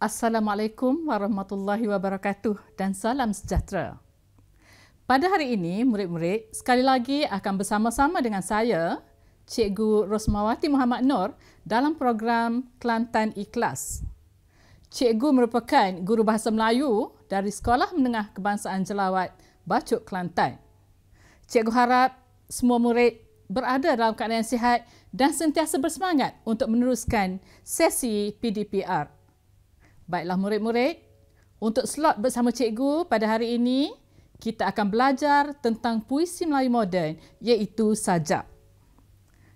Assalamualaikum warahmatullahi wabarakatuh dan salam sejahtera. Pada hari ini, murid-murid sekali lagi akan bersama-sama dengan saya, Cikgu Rosmawati Muhammad Nur dalam program Kelantan Ikhlas. Cikgu merupakan guru bahasa Melayu dari Sekolah Menengah Kebangsaan Jelawat Bacuk Kelantan. Cikgu harap semua murid berada dalam keadaan sihat dan sentiasa bersemangat untuk meneruskan sesi PDPR. Baiklah murid-murid, untuk slot bersama cikgu pada hari ini, kita akan belajar tentang puisi Melayu moden iaitu sajak.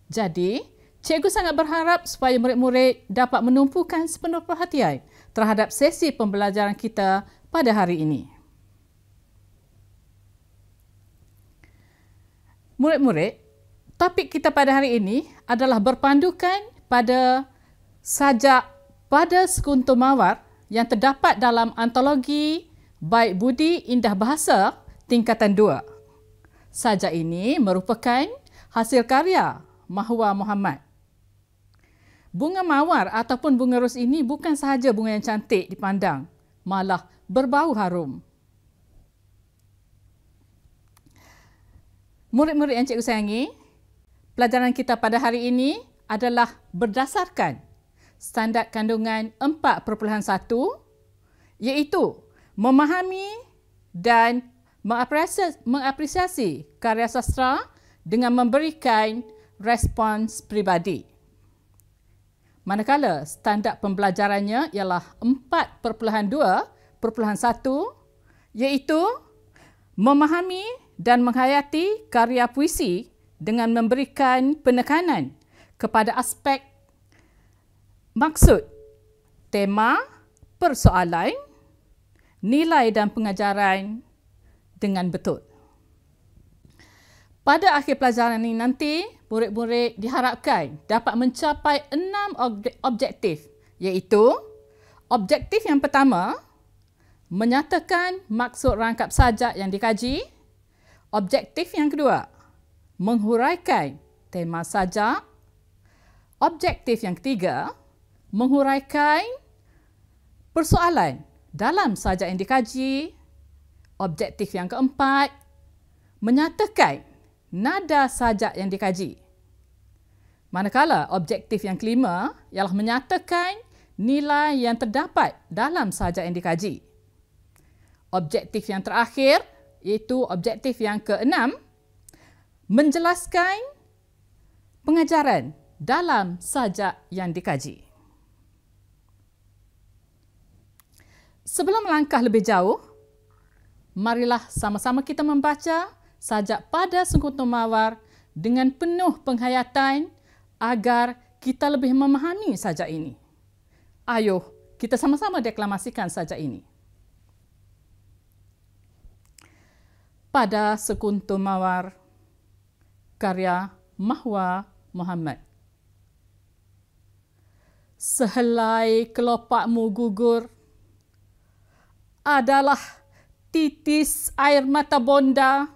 Jadi, cikgu sangat berharap supaya murid-murid dapat menumpukan sepenuh perhatian terhadap sesi pembelajaran kita pada hari ini. Murid-murid, topik kita pada hari ini adalah berpandukan pada sajak pada sekuntum mawar yang terdapat dalam antologi Baik Budi Indah Bahasa tingkatan 2. Sajak ini merupakan hasil karya Mahwa Muhammad. Bunga mawar ataupun bunga ros ini bukan sahaja bunga yang cantik dipandang, malah berbau harum. Murid-murid yang cikgu sayangi, pelajaran kita pada hari ini adalah berdasarkan standard kandungan 4.1 iaitu memahami dan mengapresiasi karya sastra dengan memberikan respons peribadi. Manakala standard pembelajarannya ialah 4.2.1 iaitu memahami dan menghayati karya puisi dengan memberikan penekanan kepada aspek maksud, tema, persoalan, nilai dan pengajaran dengan betul. Pada akhir pelajaran ini nanti, murid-murid diharapkan dapat mencapai 6 objektif, iaitu objektif yang pertama, menyatakan maksud rangkap sajak yang dikaji. Objektif yang kedua, menghuraikan tema sajak. Objektif yang ketiga, menghuraikan persoalan dalam sajak yang dikaji. Objektif yang keempat, menyatakan nada sajak yang dikaji. Manakala objektif yang kelima ialah menyatakan nilai yang terdapat dalam sajak yang dikaji. Objektif yang terakhir iaitu objektif yang keenam, menjelaskan pengajaran dalam sajak yang dikaji. Sebelum melangkah lebih jauh, marilah sama-sama kita membaca sajak pada sekuntum mawar dengan penuh penghayatan agar kita lebih memahami sajak ini. Ayuh, kita sama-sama deklamasikan sajak ini. Pada sekuntum mawar, karya Mahwa Muhammad. Sehelai kelopakmu gugur adalah titis air mata bonda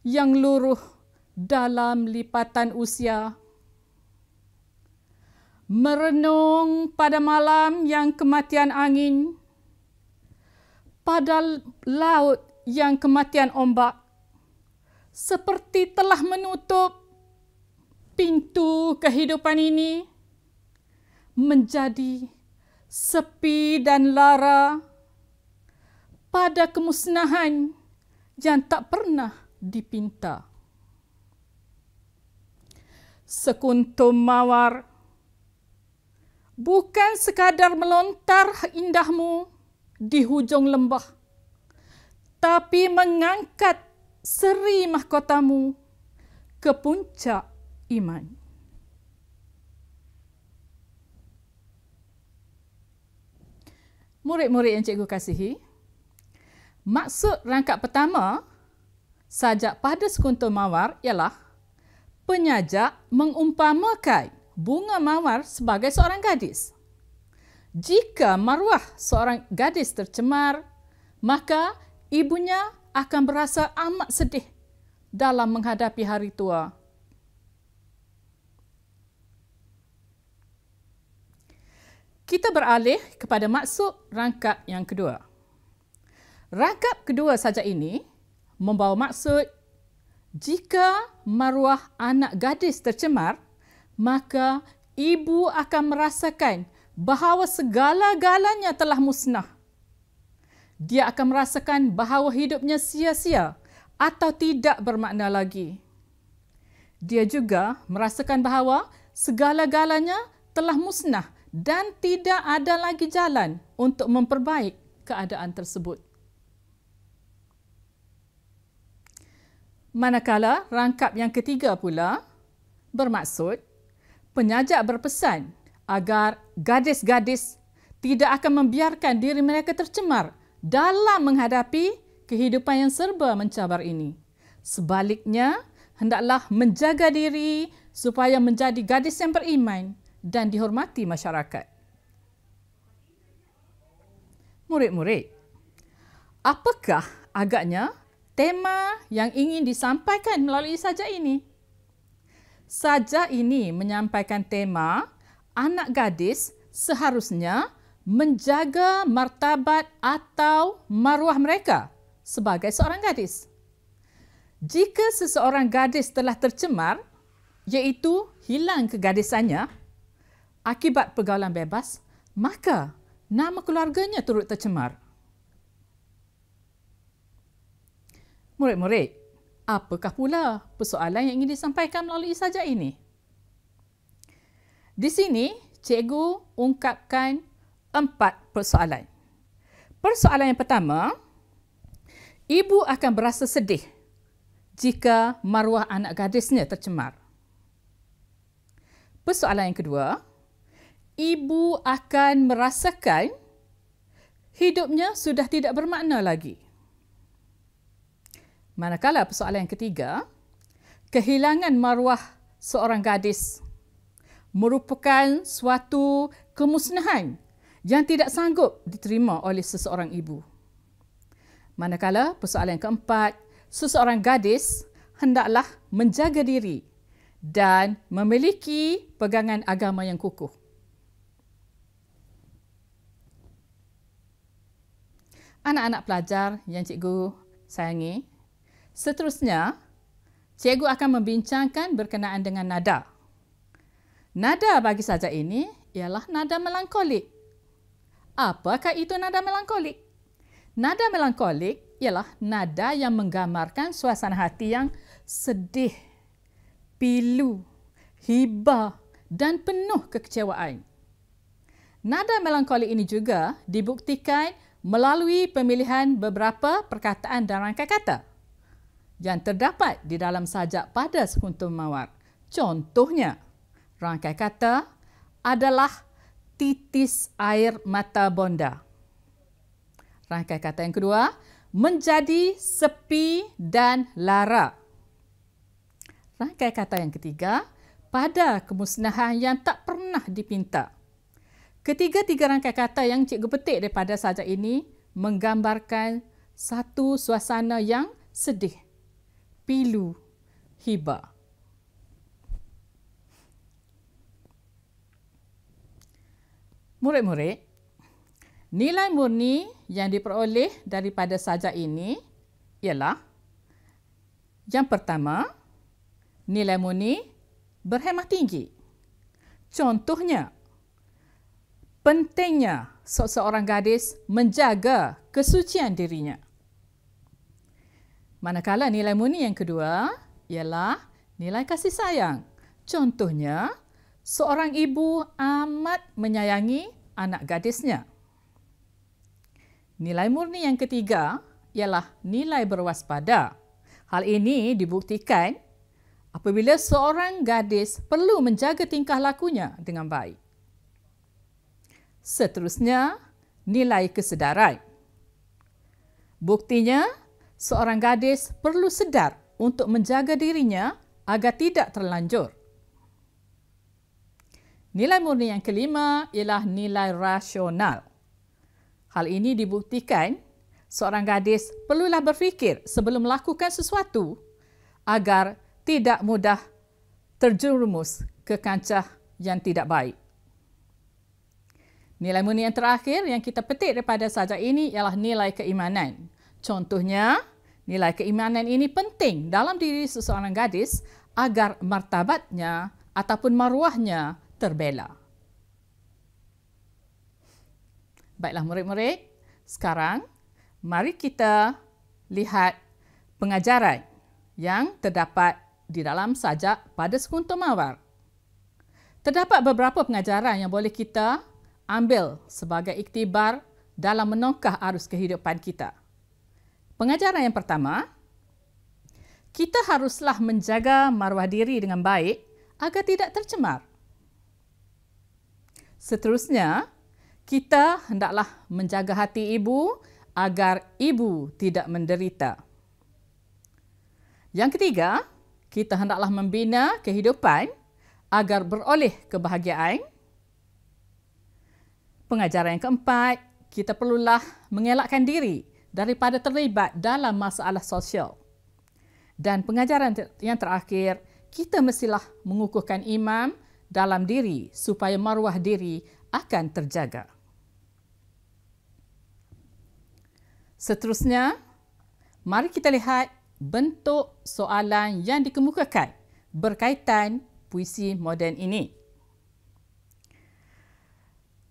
yang luruh dalam lipatan usia. Merenung pada malam yang kematian angin, pada laut yang kematian ombak, seperti telah menutup pintu kehidupan ini, menjadi sepi dan lara pada kemusnahan yang tak pernah dipinta. Sekuntum mawar bukan sekadar melontar indahmu di hujung lembah, tapi mengangkat seri mahkotamu ke puncak iman. Murid-murid yang cikgu kasihi, maksud rangkap pertama sajak pada sekuntum mawar ialah penyajak mengumpamakan bunga mawar sebagai seorang gadis. Jika maruah seorang gadis tercemar, maka ibunya akan berasa amat sedih dalam menghadapi hari tua. Kita beralih kepada maksud rangkap yang kedua. Rangkap kedua saja ini membawa maksud jika maruah anak gadis tercemar, maka ibu akan merasakan bahawa segala-galanya telah musnah. Dia akan merasakan bahawa hidupnya sia-sia atau tidak bermakna lagi. Dia juga merasakan bahawa segala-galanya telah musnah dan tidak ada lagi jalan untuk memperbaik keadaan tersebut. Manakala rangkap yang ketiga pula bermaksud penyajak berpesan agar gadis-gadis tidak akan membiarkan diri mereka tercemar dalam menghadapi kehidupan yang serba mencabar ini. Sebaliknya, hendaklah menjaga diri supaya menjadi gadis yang beriman dan dihormati masyarakat. Murid-murid, apakah agaknya tema yang ingin disampaikan melalui sajak ini? Sajak ini menyampaikan tema anak gadis seharusnya menjaga martabat atau maruah mereka sebagai seorang gadis. Jika seseorang gadis telah tercemar, iaitu hilang kegadisannya akibat pergaulan bebas, maka nama keluarganya turut tercemar. Murid-murid, apakah pula persoalan yang ingin disampaikan melalui sajak ini? Di sini, cikgu ungkapkan 4 persoalan. Persoalan yang pertama, ibu akan berasa sedih jika maruah anak gadisnya tercemar. Persoalan yang kedua, ibu akan merasakan hidupnya sudah tidak bermakna lagi. Manakala persoalan yang ketiga, kehilangan maruah seorang gadis merupakan suatu kemusnahan yang tidak sanggup diterima oleh seseorang ibu. Manakala persoalan yang keempat, seseorang gadis hendaklah menjaga diri dan memiliki pegangan agama yang kukuh. Anak-anak pelajar yang cikgu sayangi, seterusnya, cikgu akan membincangkan berkenaan dengan nada. Nada bagi sajak ini ialah nada melankolik. Apakah itu nada melankolik? Nada melankolik ialah nada yang menggambarkan suasana hati yang sedih, pilu, hibah dan penuh kekecewaan. Nada melankolik ini juga dibuktikan melalui pemilihan beberapa perkataan dan rangkai kata yang terdapat di dalam sajak pada sekuntum mawar. Contohnya, rangkai kata adalah titis air mata bonda. Rangkai kata yang kedua, menjadi sepi dan lara. Rangkai kata yang ketiga, pada kemusnahan yang tak pernah dipinta. Ketiga-tiga rangkai kata yang cikgu petik daripada sajak ini menggambarkan satu suasana yang sedih, pilu, hibah. Murid-murid, nilai murni yang diperoleh daripada sajak ini ialah yang pertama, nilai murni berhemah tinggi. Contohnya, pentingnya seorang gadis menjaga kesucian dirinya. Manakala nilai murni yang kedua ialah nilai kasih sayang. Contohnya, seorang ibu amat menyayangi anak gadisnya. Nilai murni yang ketiga ialah nilai berwaspada. Hal ini dibuktikan apabila seorang gadis perlu menjaga tingkah lakunya dengan baik. Seterusnya, nilai kesedaran. Buktinya, seorang gadis perlu sedar untuk menjaga dirinya agar tidak terlanjur. Nilai murni yang kelima ialah nilai rasional. Hal ini dibuktikan seorang gadis perlulah berfikir sebelum melakukan sesuatu agar tidak mudah terjerumus ke kancah yang tidak baik. Nilai murni yang terakhir yang kita petik daripada sajak ini ialah nilai keimanan. Contohnya, nilai keimanan ini penting dalam diri seseorang gadis agar martabatnya ataupun maruahnya terbela. Baiklah murid-murid, sekarang mari kita lihat pengajaran yang terdapat di dalam sajak pada sekuntum mawar. Terdapat beberapa pengajaran yang boleh kita ambil sebagai iktibar dalam menongkah arus kehidupan kita. Pengajaran yang pertama, kita haruslah menjaga maruah diri dengan baik agar tidak tercemar. Seterusnya, kita hendaklah menjaga hati ibu agar ibu tidak menderita. Yang ketiga, kita hendaklah membina kehidupan agar beroleh kebahagiaan. Pengajaran yang keempat, kita perlulah mengelakkan diri daripada terlibat dalam masalah sosial. Dan pengajaran yang terakhir, kita mestilah mengukuhkan imam dalam diri supaya maruah diri akan terjaga. Seterusnya, mari kita lihat bentuk soalan yang dikemukakan berkaitan puisi moden ini.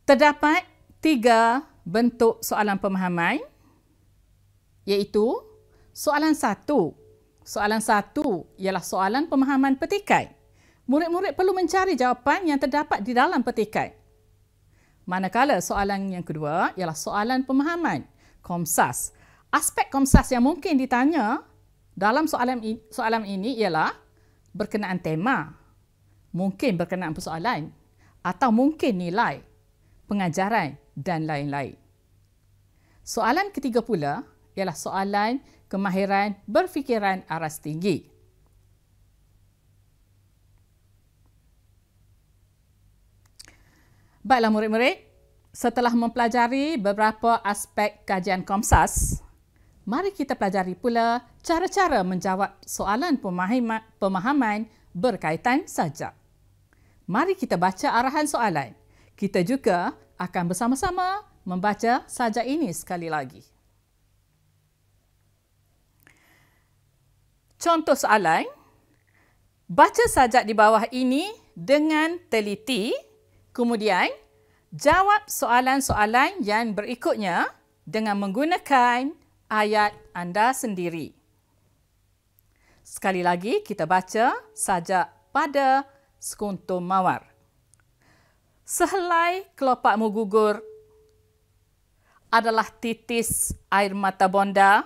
Terdapat 3 bentuk soalan pemahaman, iaitu soalan 1. Soalan 1 ialah soalan pemahaman petikan. Murid-murid perlu mencari jawapan yang terdapat di dalam petikan. Manakala soalan yang kedua ialah soalan pemahaman, komsas. Aspek komsas yang mungkin ditanya dalam soalan ini ialah berkenaan tema, mungkin berkenaan persoalan, atau mungkin nilai, pengajaran dan lain-lain. Soalan ketiga pula ialah soalan kemahiran berfikiran aras tinggi. Baiklah murid-murid, setelah mempelajari beberapa aspek kajian komsas, mari kita pelajari pula cara-cara menjawab soalan pemahaman berkaitan sajak. Mari kita baca arahan soalan. Kita juga akan bersama-sama membaca sajak ini sekali lagi. Contoh soalan, baca sajak di bawah ini dengan teliti, kemudian jawab soalan-soalan yang berikutnya dengan menggunakan ayat anda sendiri. Sekali lagi kita baca sajak pada sekuntum mawar. Sehelai kelopakmu gugur adalah titis air mata bonda.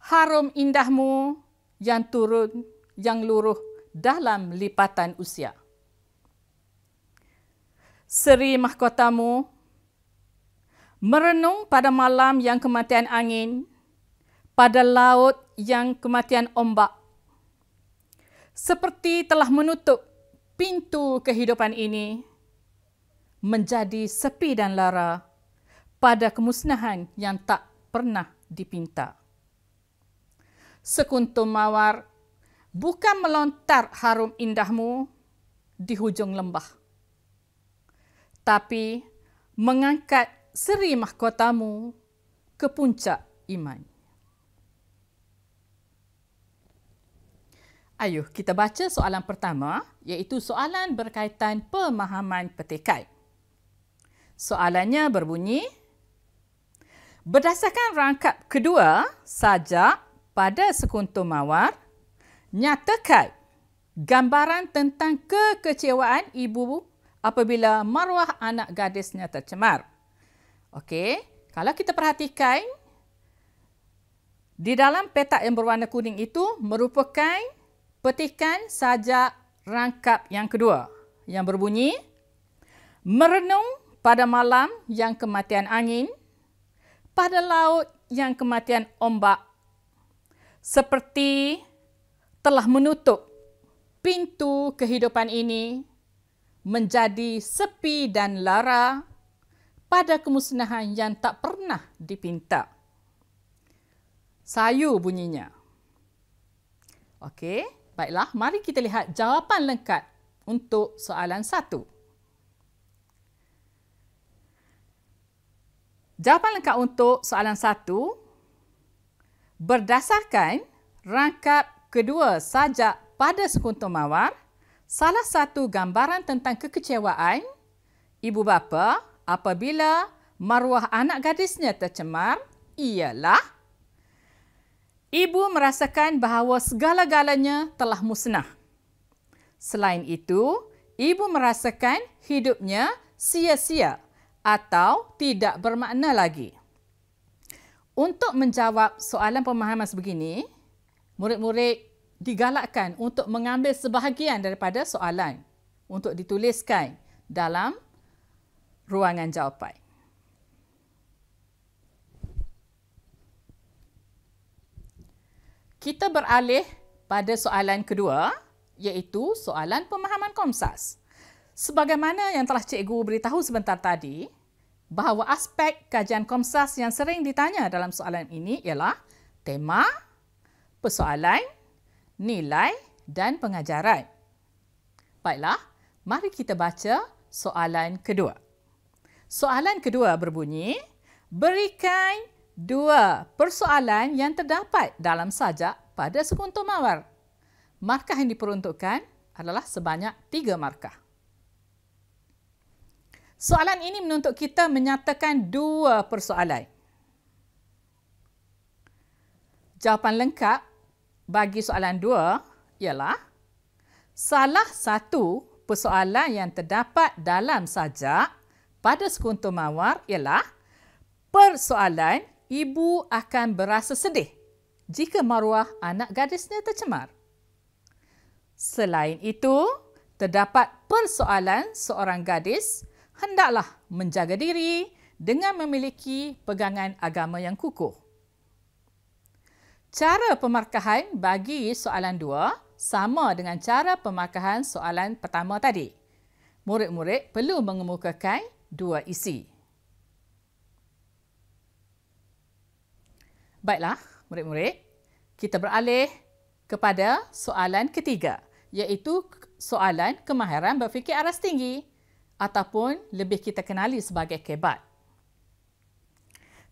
Harum indahmu yang turun, yang luruh dalam lipatan usia. Seri mahkotamu merenung pada malam yang kematian angin, pada laut yang kematian ombak. Seperti telah menutup pintu kehidupan ini, menjadi sepi dan lara pada kemusnahan yang tak pernah dipinta. Sekuntum mawar bukan melontar harum indahmu di hujung lembah, tapi mengangkat seri mahkotamu ke puncak iman. Ayuh kita baca soalan pertama, iaitu soalan berkaitan pemahaman petikan. Soalannya berbunyi, berdasarkan rangkap kedua sajak pada sekuntum mawar, nyatakan gambaran tentang kekecewaan ibu apabila maruah anak gadisnya tercemar. Okey, kalau kita perhatikan, di dalam petak yang berwarna kuning itu merupakan petikan sajak rangkap yang kedua yang berbunyi, merenung pada malam yang kematian angin, pada laut yang kematian ombak, seperti telah menutup pintu kehidupan ini, menjadi sepi dan lara pada kemusnahan yang tak pernah dipinta. Sayu bunyinya. Okey, baiklah, mari kita lihat jawapan lengkap untuk soalan 1. Jawapan lengkap untuk soalan 1, berdasarkan rangkap kedua sajak pada sekuntum mawar, salah satu gambaran tentang kekecewaan ibu bapa apabila maruah anak gadisnya tercemar ialah ibu merasakan bahawa segala-galanya telah musnah. Selain itu, ibu merasakan hidupnya sia-sia atau tidak bermakna lagi. Untuk menjawab soalan pemahaman sebegini, murid-murid digalakkan untuk mengambil sebahagian daripada soalan untuk dituliskan dalam ruangan jawapan. Kita beralih pada soalan kedua, iaitu soalan pemahaman Komsas. Sebagaimana yang telah cikgu beritahu sebentar tadi, bahawa aspek kajian Komsas yang sering ditanya dalam soalan ini ialah tema, persoalan, nilai dan pengajaran. Baiklah, mari kita baca soalan kedua. Soalan kedua berbunyi, berikan 2 persoalan yang terdapat dalam sajak pada sekuntum mawar. Markah yang diperuntukkan adalah sebanyak 3 markah. Soalan ini menuntut kita menyatakan 2 persoalan. Jawapan lengkap bagi soalan 2 ialah salah satu persoalan yang terdapat dalam sajak pada sekuntum mawar ialah persoalan ibu akan berasa sedih jika maruah anak gadisnya tercemar. Selain itu, terdapat persoalan seorang gadis hendaklah menjaga diri dengan memiliki pegangan agama yang kukuh. Cara pemarkahan bagi soalan 2 sama dengan cara pemarkahan soalan pertama tadi. Murid-murid perlu mengemukakan 2 isi. Baiklah, murid-murid, kita beralih kepada soalan ketiga, iaitu soalan kemahiran berfikir aras tinggi ataupun lebih kita kenali sebagai kebat.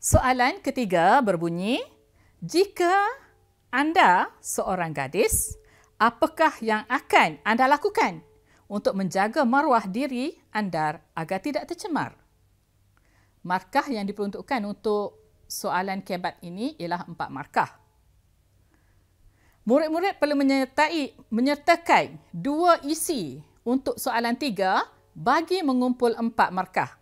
Soalan ketiga berbunyi, jika anda seorang gadis, apakah yang akan anda lakukan untuk menjaga maruah diri anda agar tidak tercemar? Markah yang diperuntukkan untuk soalan kebat ini ialah 4 markah. Murid-murid perlu menyertakan 2 isi untuk soalan 3 bagi mengumpul 4 markah.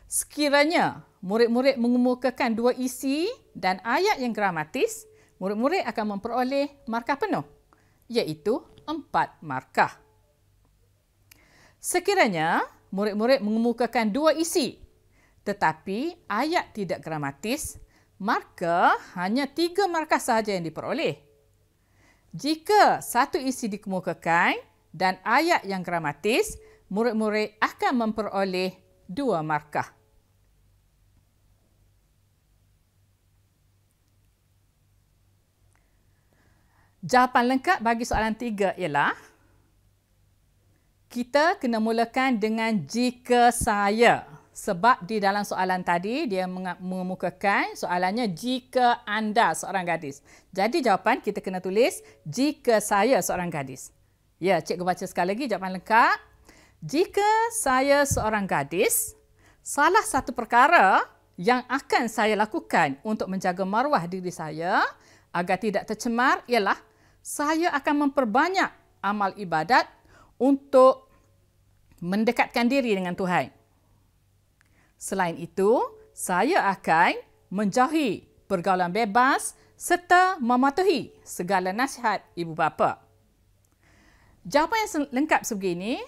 Sekiranya murid-murid mengemukakan 2 isi dan ayat yang gramatis, murid-murid akan memperoleh markah penuh, iaitu 4 markah. Sekiranya murid-murid mengemukakan 2 isi tetapi ayat tidak gramatis, maka hanya 3 markah sahaja yang diperoleh. Jika satu isi dikemukakan dan ayat yang gramatis, murid-murid akan memperoleh 2 markah. Jawapan lengkap bagi soalan 3 ialah kita kena mulakan dengan jika saya. Sebab di dalam soalan tadi, dia mengemukakan soalannya jika anda seorang gadis. Jadi jawapan kita kena tulis jika saya seorang gadis. Ya, cikgu baca sekali lagi jawapan lengkap. Jika saya seorang gadis, salah satu perkara yang akan saya lakukan untuk menjaga maruah diri saya agar tidak tercemar ialah saya akan memperbanyak amal ibadat untuk mendekatkan diri dengan Tuhan. Selain itu, saya akan menjauhi pergaulan bebas serta mematuhi segala nasihat ibu bapa. Jawapan yang lengkap sebegini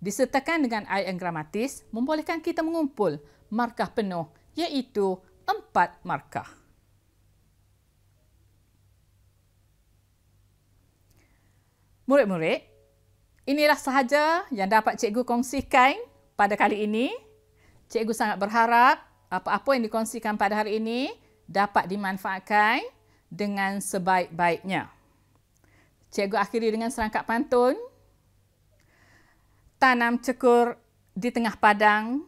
disertakan dengan ayat yang gramatis membolehkan kita mengumpul markah penuh, iaitu 4 markah. Murid-murid, inilah sahaja yang dapat cikgu kongsikan pada kali ini. Cikgu sangat berharap apa-apa yang dikongsikan pada hari ini dapat dimanfaatkan dengan sebaik-baiknya. Cikgu akhiri dengan serangkap pantun. Tanam cekur di tengah padang,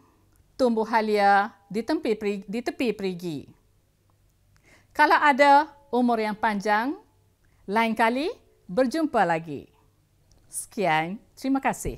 tumbuh halia di tepi perigi. Kalau ada umur yang panjang, lain kali berjumpa lagi. Sekian, terima kasih.